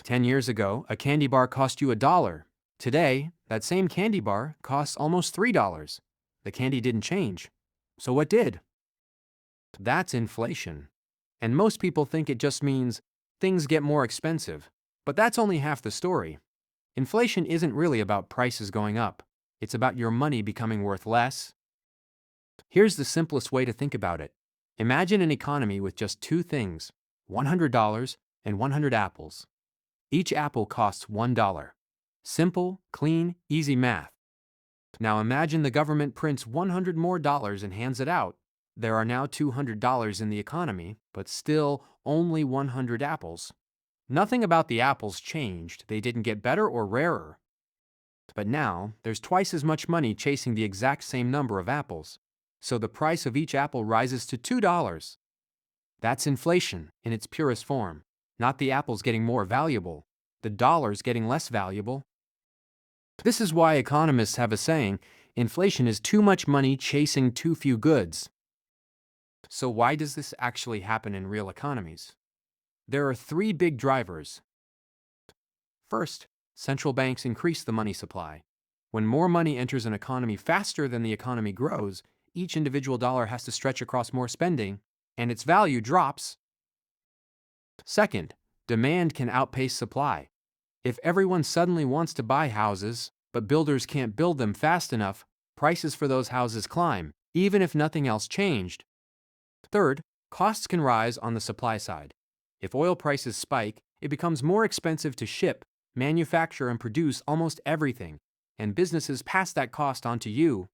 10 years ago, a candy bar cost you $1. Today, that same candy bar costs almost $3. The candy didn't change. So what did? That's inflation. And most people think it just means things get more expensive. But that's only half the story. Inflation isn't really about prices going up. It's about your money becoming worth less. Here's the simplest way to think about it. Imagine an economy with just two things, $100 and 100 apples. Each apple costs $1. Simple, clean, easy math. Now imagine the government prints 100 more dollars and hands it out. There are now $200 in the economy, but still only 100 apples. Nothing about the apples changed. They didn't get better or rarer. But now, there's twice as much money chasing the exact same number of apples. So the price of each apple rises to $2. That's inflation in its purest form. Not the apples getting more valuable, the dollars getting less valuable. This is why economists have a saying, inflation is too much money chasing too few goods. So why does this actually happen in real economies? There are three big drivers. First, central banks increase the money supply. When more money enters an economy faster than the economy grows, each individual dollar has to stretch across more spending, and its value drops. Second, demand can outpace supply. If everyone suddenly wants to buy houses, but builders can't build them fast enough, prices for those houses climb, even if nothing else changed. Third, costs can rise on the supply side. If oil prices spike, it becomes more expensive to ship, manufacture, and produce almost everything, and businesses pass that cost on to you.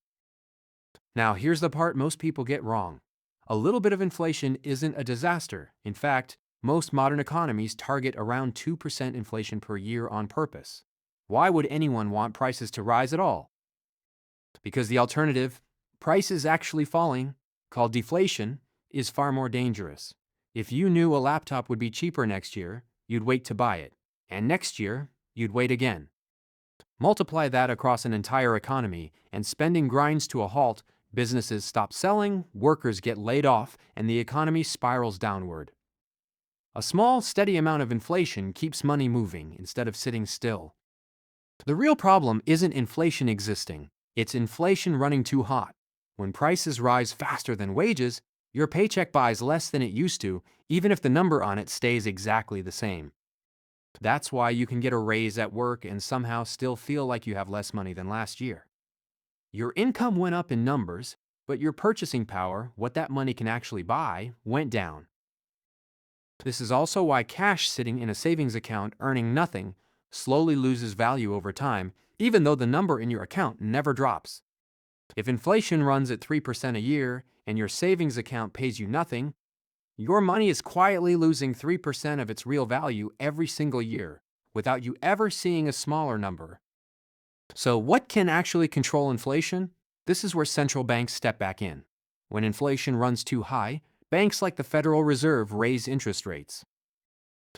Now, here's the part most people get wrong. A little bit of inflation isn't a disaster. In fact, most modern economies target around 2% inflation per year on purpose. Why would anyone want prices to rise at all? Because the alternative, prices actually falling, called deflation, is far more dangerous. If you knew a laptop would be cheaper next year, you'd wait to buy it. And next year, you'd wait again. Multiply that across an entire economy, and spending grinds to a halt, businesses stop selling, workers get laid off, and the economy spirals downward. A small, steady amount of inflation keeps money moving instead of sitting still. The real problem isn't inflation existing, it's inflation running too hot. When prices rise faster than wages, your paycheck buys less than it used to, even if the number on it stays exactly the same. That's why you can get a raise at work and somehow still feel like you have less money than last year. Your income went up in numbers, but your purchasing power, what that money can actually buy, went down. This is also why cash sitting in a savings account earning nothing slowly loses value over time, even though the number in your account never drops. If inflation runs at 3% a year and your savings account pays you nothing, your money is quietly losing 3% of its real value every single year, without you ever seeing a smaller number. So what can actually control inflation? This is where central banks step back in. When inflation runs too high, banks like the Federal Reserve raise interest rates.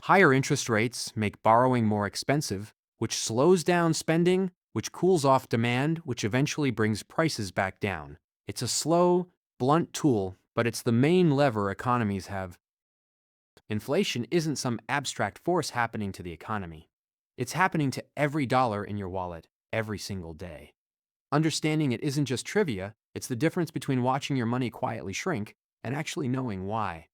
Higher interest rates make borrowing more expensive, which slows down spending, which cools off demand, which eventually brings prices back down. It's a slow, blunt tool, but it's the main lever economies have. Inflation isn't some abstract force happening to the economy. It's happening to every dollar in your wallet, every single day. Understanding it isn't just trivia, it's the difference between watching your money quietly shrink and actually knowing why.